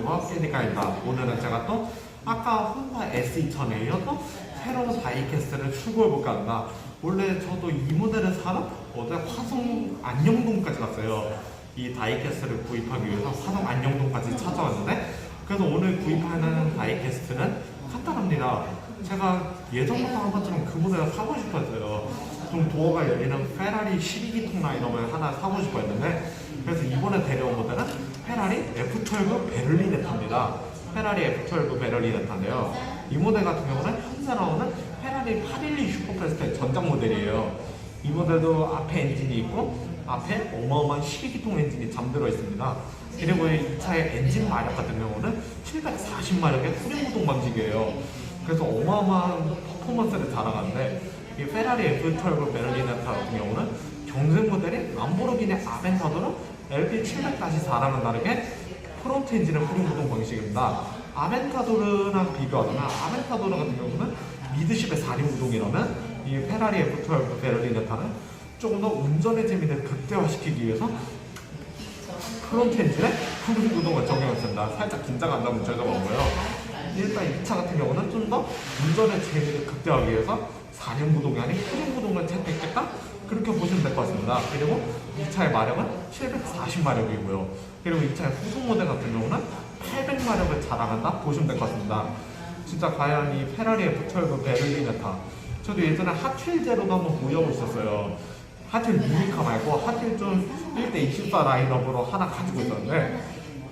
유튜버 깨니까입니다. 오늘은 제가 또 아까 혼다 S2000에 이어서 새로운 다이캐스트를 추구해볼까 합니다. 원래 저도 이 모델을 사러 어제 화성 안녕동까지 갔어요. 이 다이캐스트를 구입하기 위해서 화성 안녕동까지 찾아왔는데, 그래서 오늘 구입하는 다이캐스트는 간단합니다. 제가 예전부터 한 번처럼 그 모델을 사고 싶었어요. 좀 도어가 열리는 페라리 12기통 라인업을 하나 사고 싶어 했는데, 그래서 이번에 데려온 모델은 페라리 F12 베를리네타입니다. 페라리 F12 베를리네타인데요. 이 모델 같은 경우는 현재 나오는 페라리 812 슈퍼패스트의 전장 모델이에요. 이 모델도 앞에 엔진이 있고 앞에 어마어마한 12기통 엔진이 잠들어 있습니다. 그리고 이 차의 엔진 마력 같은 경우는 740마력의 후륜구동 방식이에요. 그래서 어마어마한 퍼포먼스를 자랑하는데, 이 페라리 F12 베를리네타 같은 경우는 경쟁 모델인 람보르기니 아벤타도르 LP700-4랑은 다르게 프론트 엔진의 후륜구동 방식입니다. 아벤타도르랑 비교하자면 아벤타도르 같은 경우는 미드십의 4륜구동이라면 이 페라리 F12 베를리네타는 조금 더 운전의 재미를 극대화시키기 위해서 프론트 엔진에 후륜구동을 적용했습니다. 살짝 긴장한다면 제가 먹고요. 일단 이 차 같은 경우는 좀 더 운전의 재미를 극대화하기 위해서 4륜구동이 아닌 후륜구동을 채택했다? 그렇게 보시면 될 것 같습니다. 그리고 이 차의 마력은 740마력이고요. 그리고 이 차의 후속 모델 같은 경우는 800마력을 자랑한다? 보시면 될 것 같습니다. 진짜 과연 이 페라리 F12 베를리네타, 저도 예전에 핫휠제로도 한번 보여보고 있었어요. 핫휠 미니카 말고 핫휠 좀 1대24 라인업으로 하나 가지고 있었는데,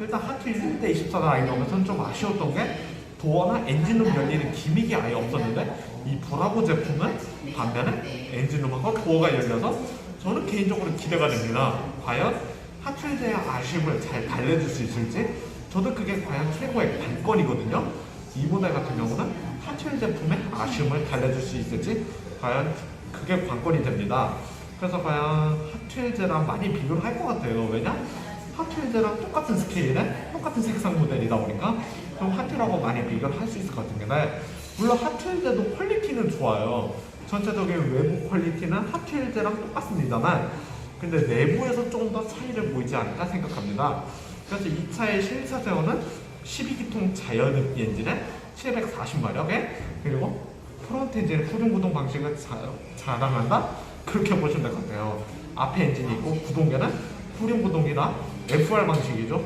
일단 핫휠 1대24 라인업에서는 좀 아쉬웠던 게 도어나 엔진룸 열리는 기믹이 아예 없었는데, 이 브라보 제품은 반면에 엔진룸하고 도어가 열려서 저는 개인적으로 기대가 됩니다. 과연 핫휠제의 아쉬움을 잘 달래줄 수 있을지, 저도 그게 과연 최고의 관건이거든요. 이 모델 같은 경우는 핫휠 제품의 아쉬움을 달래줄 수 있을지 과연 그게 관건이 됩니다. 그래서 과연 핫휠제랑 많이 비교를 할 것 같아요. 왜냐? 핫휠제랑 똑같은 스케일에 똑같은 색상 모델이다 보니까 좀 핫휠하고 많이 비교를 할 수 있을 것 같은데, 물론 핫휠제도 퀄리티는 좋아요. 전체적인 외부 퀄리티는 핫휠제랑 똑같습니다만, 근데 내부에서 조금 더 차이를 보이지 않을까 생각합니다. 그래서 이 차의 실차 제어는 12기통 자연흡기 엔진에 740마력에 그리고 프론트 엔진의 후륜구동 방식을 자랑한다? 그렇게 보시면 될 것 같아요. 앞에 엔진이 있고 구동계는 후륜구동이나 FR 방식이죠.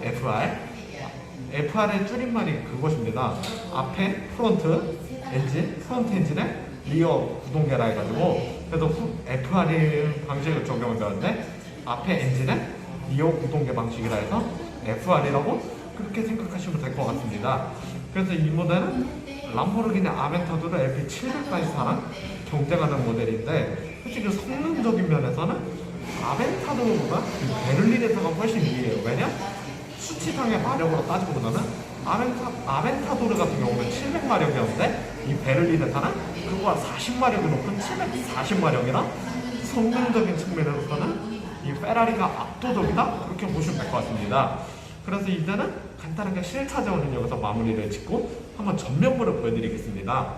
FR의 줄임말이 그것입니다. 앞에 프론트 엔진에 리어 구동계라 해가지고, 그래서 FR 방식을 적용을 배웠는데 앞에 엔진에 리어 구동계 방식이라 해서 FR이라고 그렇게 생각하시면 될 것 같습니다. 그래서 이 모델은 람보르기니 아벤타도르 LP700-4랑 경쟁하는 모델인데, 솔직히 성능적인 면에서는 아벤타도르보다 베를리네타가 훨씬 이해해요. 왜냐? 수치상의 마력으로 따지고 보자면 아벤타도르 같은 경우는 700마력이었는데 이 베를리네타는 그거와 40마력이 높은 740마력이라 성능적인 측면에서는 이 페라리가 압도적이다? 그렇게 보시면 될 것 같습니다. 그래서 이제는 간단하게 실차 제어는 여기서 마무리를 짓고 한번 전면부를 보여드리겠습니다.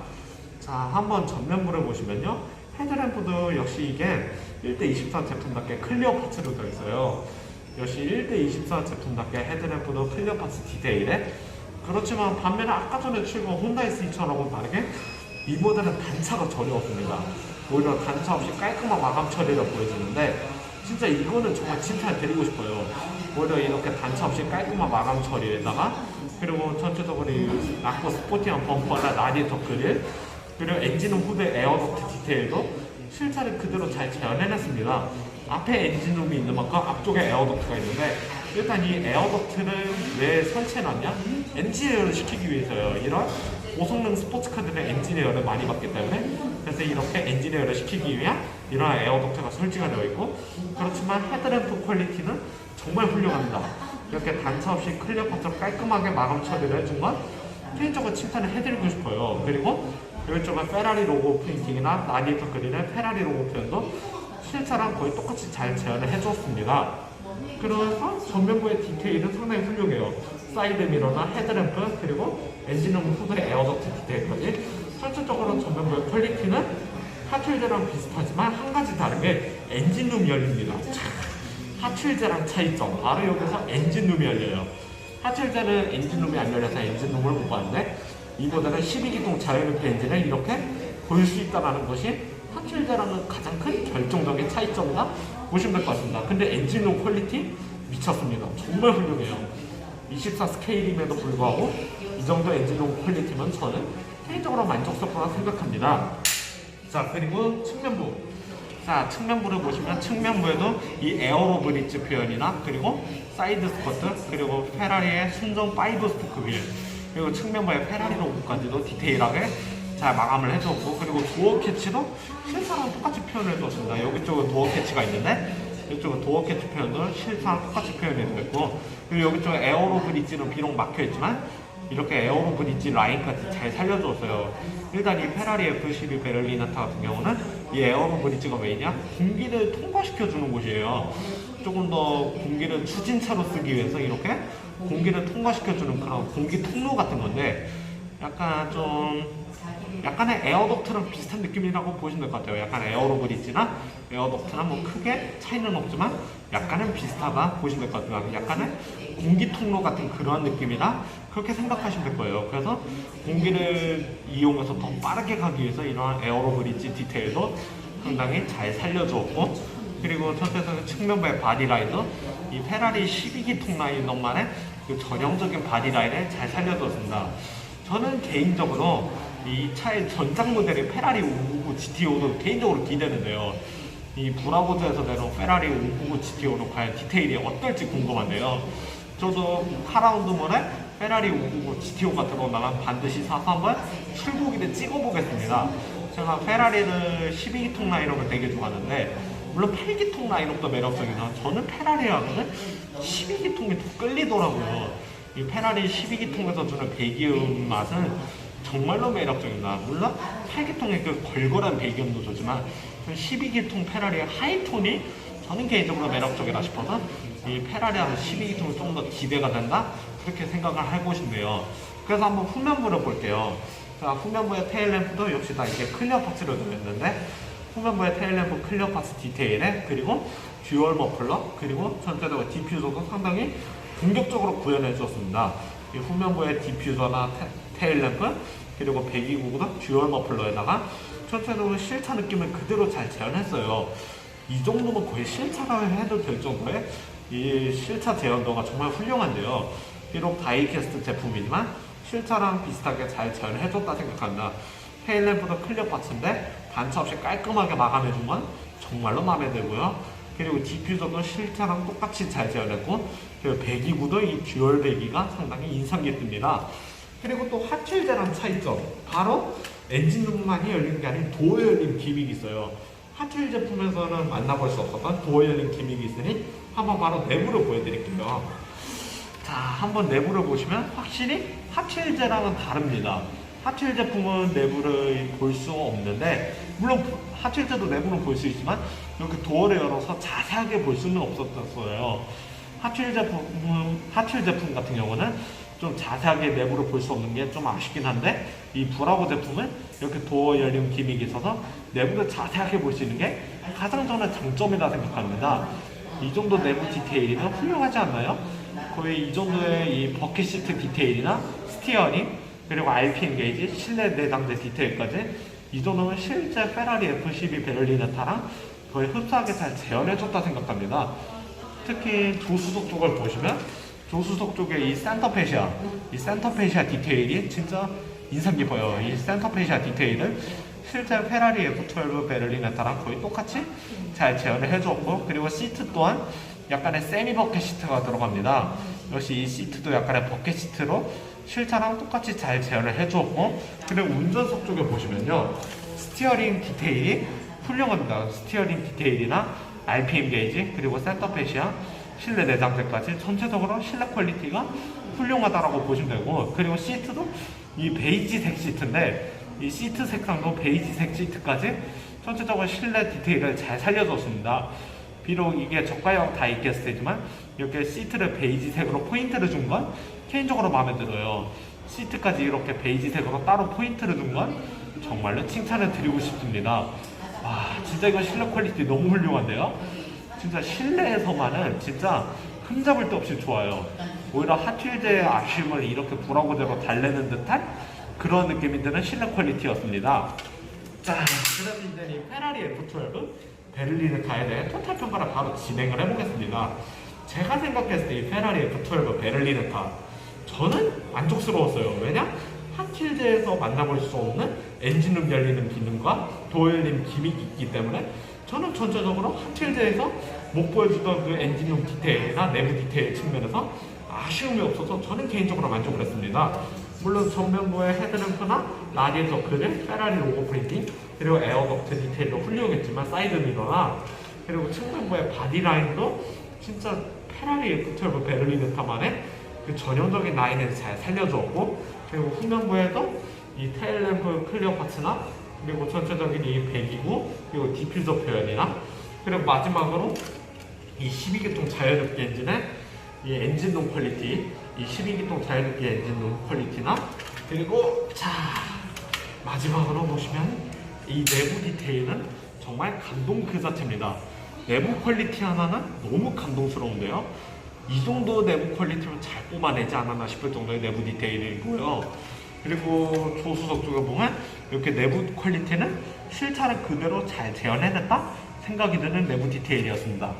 자, 한번 전면부를 보시면요, 헤드램프도 역시 이게 1대24 제품답게 클리어 파츠로 되어 있어요. 역시 1대24 제품답게 헤드램프도 클리어 파츠 디테일에, 그렇지만 반면에 아까 전에 출고한 혼다 S2000하고는 다르게 이 모델은 단차가 전혀 없습니다. 오히려 단차 없이 깔끔한 마감 처리를 보여주는데, 진짜 이거는 정말 칭찬을 드리고 싶어요. 오히려 이렇게 단차 없이 깔끔한 마감 처리에다가, 그리고 전체적으로 낮고 스포티한 범퍼나 라디에이터 그릴, 그리고 엔진룸 후드 에어덕트 디테일도 실차를 그대로 잘 재현해냈습니다. 앞에 엔진룸이 있는 만큼 앞쪽에 에어덕트가 있는데, 일단 이 에어덕트를 왜 설치해놨냐? 엔진 에어를 시키기 위해서요. 이런 고성능 스포츠카들의 엔진 에어를 많이 받기 때문에, 그래서 이렇게 엔진 에어를 시키기 위한 이런 에어덕트가 설치가 되어 있고, 그렇지만 헤드램프 퀄리티는 정말 훌륭합니다. 이렇게 단차 없이 클리어 파츠로 깔끔하게 마감 처리를 해준 건 개인적으로 칭찬을 해드리고 싶어요. 그리고 이쪽은 페라리 로고 프린팅이나 라디에이터 그릴의 페라리 로고 표현도 실차랑 거의 똑같이 잘 재현을 해줬습니다. 그래서 전면부의 디테일은 상당히 훌륭해요. 사이드 미러나 헤드램프, 그리고 엔진룸 후드의 에어덕트 디테일까지 전체적으로 전면부의 퀄리티는 핫휠제랑 비슷하지만 한 가지 다르게 엔진룸이 열립니다. 핫휠제랑 차이점, 바로 여기서 엔진룸이 열려요. 하칠제는 엔진룸이 안 열려서 엔진룸을 못 봤는데 이 모델은 12기통 자연음표 엔진을 이렇게 볼 수 있다는 것이 하칠제랑은 가장 큰 결정적인 차이점이다 보시면 될 것 같습니다. 근데 엔진룸 퀄리티 미쳤습니다. 정말 훌륭해요. 24 스케일임에도 불구하고 이 정도 엔진룸 퀄리티면 저는 개인적으로 만족스럽다고 생각합니다. 자, 그리고 측면부. 자, 측면부를 보시면 측면부에도 이 에어로 브릿지 표현이나 그리고 사이드 스커트 그리고 페라리의 순정 5 스포크 휠 그리고 측면부의 페라리 로고까지도 디테일하게 잘 마감을 해줬고 그리고 도어 캐치도 실사랑 똑같이 표현을 해줬습니다. 여기 쪽은 도어 캐치가 있는데 이쪽은 도어 캐치 표현도 실사랑 똑같이 표현해줬고 그리고 여기 쪽에 에어로 브릿지는 비록 막혀있지만 이렇게 에어로 브릿지 라인까지 잘 살려줬어요. 일단 이 페라리 F12 베를리나타 같은 경우는 이 에어로 브릿지가 왜냐? 공기를 통과시켜주는 곳이에요. 조금 더 공기를 추진차로 쓰기 위해서 이렇게 공기를 통과시켜주는 그런 공기 통로 같은 건데 약간의 에어덕트랑 비슷한 느낌이라고 보시면 될 것 같아요. 약간 에어로 브릿지나 에어덕트나 뭐 크게 차이는 없지만 약간은 비슷하다 보시면 될 것 같아요. 약간의 공기 통로 같은 그런 느낌이라 그렇게 생각하시면 될 거예요. 그래서 공기를 이용해서 더 빠르게 가기 위해서 이러한 에어로 브릿지 디테일도 상당히 잘 살려주었고 그리고 첫째서 측면부의 바디라인도 이 페라리 12기통 라인만의 그 전형적인 바디라인을 잘 살려줬습니다. 저는 개인적으로 이 차의 전장 모델이 페라리 599 GTO도 개인적으로 기대되는데요. 이 브라보즈에서 내놓은 페라리 599 GTO는 과연 디테일이 어떨지 궁금한데요. 저도 카라운드몰에 페라리 599 GTO가 들어오면 반드시 사서 한번 출고기를 찍어보겠습니다. 제가 페라리를 12기통 라인업을 되게 좋아하는데 물론 8기통 라인업도 매력적이지만 저는 페라리하고는 12기통이 더 끌리더라고요. 이 페라리 12기통에서 주는 배기음 맛은 정말로 매력적입니다. 물론 8기통의 그 걸걸한 배기음도 좋지만 12기통 페라리의 하이톤이 저는 개인적으로 매력적이라 싶어서 이 페라리하고 12기통이 좀 더 기대가 된다 그렇게 생각을 하고 싶네요. 그래서 한번 후면부를 볼게요. 자, 후면부의 테일램프도 역시 다 이렇게 클리어 파츠로 들어있는데 후면부의 테일램프 클리어 파츠 디테일에 그리고 듀얼 머플러 그리고 전체적으로 디퓨저도 상당히 공격적으로 구현해 주었습니다. 이 후면부의 디퓨저나 테일램프 그리고 배기구도 듀얼 머플러에다가 전체적으로 실차 느낌을 그대로 잘 재현했어요. 이 정도면 거의 실차라 해도 될 정도의 이 실차 재현도가 정말 훌륭한데요. 비록 다이캐스트 제품이지만 실차랑 비슷하게 잘 재현해줬다 생각합니다. 테일램프도 클리어 파츠인데 반차 없이 깔끔하게 마감해준 건 정말로 마음에 들고요. 그리고 디퓨저도 실차랑 똑같이 잘 재현했고 그리고 배기구도 이 듀얼 배기가 상당히 인상 깊습니다. 그리고 또 하칠제랑 차이점 바로 엔진룸만이 열리는 게 아닌 도어 열림 기믹이 있어요. 하칠 제품에서는 만나볼 수 없었던 도어 열림 기믹이 있으니 한번 바로 내부를 보여드릴게요. 자, 한번 내부를 보시면 확실히 하칠제랑은 다릅니다. 하칠 제품은 내부를 볼 수 없는데 물론 하칠제도 내부는 볼 수 있지만 이렇게 도어를 열어서 자세하게 볼 수는 없었어요. 하칠 제품 같은 경우는 좀 자세하게 내부를 볼 수 없는 게 좀 아쉽긴 한데 이 브라보 제품은 이렇게 도어 열림 기믹이 있어서 내부를 자세하게 볼 수 있는 게 가장 저는 장점이다 생각합니다. 이 정도 내부 디테일이면 훌륭하지 않나요? 거의 이 정도의 이 버킷 시트 디테일이나 스티어링 그리고 RPM 게이지, 실내 내장재 디테일까지 이 정도면 실제 페라리 F12 베를리나타랑 거의 흡사하게 잘 재현해줬다 생각합니다. 특히 조수석 쪽을 보시면 조수석 쪽에 이 센터페시아 디테일이 진짜 인상 깊어요. 이 센터페시아 디테일을 실제 페라리 F12 베를리나타랑 거의 똑같이 잘 재현을 해줬고 그리고 시트 또한 약간의 세미 버켓 시트가 들어갑니다. 역시 이 시트도 약간의 버켓 시트로 실차랑 똑같이 잘 재현을 해주었고 그리고 운전석 쪽에 보시면요 스티어링 디테일이 훌륭합니다. 스티어링 디테일이나 RPM 게이지 그리고 센터페시아 실내 내장재까지 전체적으로 실내 퀄리티가 훌륭하다라고 보시면 되고 그리고 시트도 이 베이지색 시트인데 이 시트 색상도 베이지색 시트까지 전체적으로 실내 디테일을 잘 살려줬습니다. 비록 이게 저가형 다이캐스트지만 이렇게 시트를 베이지색으로 포인트를 준 건 개인적으로 마음에 들어요. 시트까지 이렇게 베이지색으로 따로 포인트를 준 건 정말로 칭찬을 드리고 싶습니다. 와, 진짜 이거 실내 퀄리티 너무 훌륭한데요? 진짜 실내에서만은 진짜 흠잡을 데 없이 좋아요. 오히려 핫휠즈의 아쉬움을 이렇게 불어그대로 달래는 듯한 그런 느낌이 드는 실내 퀄리티였습니다. 자, 그래서 이제 이 페라리 F12 베를리네카에 대해 토탈 평가를 바로 진행을 해보겠습니다. 제가 생각했을 때 이 페라리 F12 베를리네카 저는 만족스러웠어요. 왜냐? 핫휠즈에서 만나볼 수 없는 엔진룸 열리는 기능과 도열림 기믹이 있기 때문에 저는 전체적으로 핫휠즈에서 못 보여주던 그 엔진룸 디테일이나 내부 디테일 측면에서 아쉬움이 없어서 저는 개인적으로 만족을 했습니다. 물론 전면부의 헤드램프나 라디에이터 그릴, 페라리 로고 프린팅, 그리고 에어덕트 디테일도 훌륭했지만 사이드 미러나 그리고 측면부의 바디라인도 진짜 페라리 F12 베를리네카만의 그 전형적인 라인을 잘 살려주었고, 그리고 후면부에도 이 테일램프 클리어 파츠나 그리고 전체적인 이 배기구 그리고 디퓨저 표현이나 그리고 마지막으로 이 12기통 자연흡기 엔진의 이 엔진룸 퀄리티, 이 12기통 자연흡기 엔진룸 퀄리티나 그리고 자 마지막으로 보시면 이 내부 디테일은 정말 감동 그 자체입니다. 내부 퀄리티 하나는 너무 감동스러운데요. 이 정도 내부 퀄리티로 잘 뽑아내지 않았나 싶을 정도의 내부 디테일이고요. 그리고 조수석 쪽에 보면 이렇게 내부 퀄리티는 실차를 그대로 잘 재현해냈다 생각이 드는 내부 디테일이었습니다.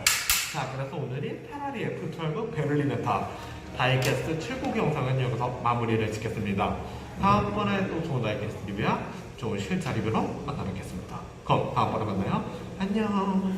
자, 그래서 오늘이 페라리 F12 베를리네카 다이캐스트 7곡 영상은 여기서 마무리를 짓겠습니다. 다음번에 또 좋은 다이캐스트 리뷰와 좋은 실차 리뷰로 만나뵙겠습니다. 그럼 다음번에 만나요. 안녕.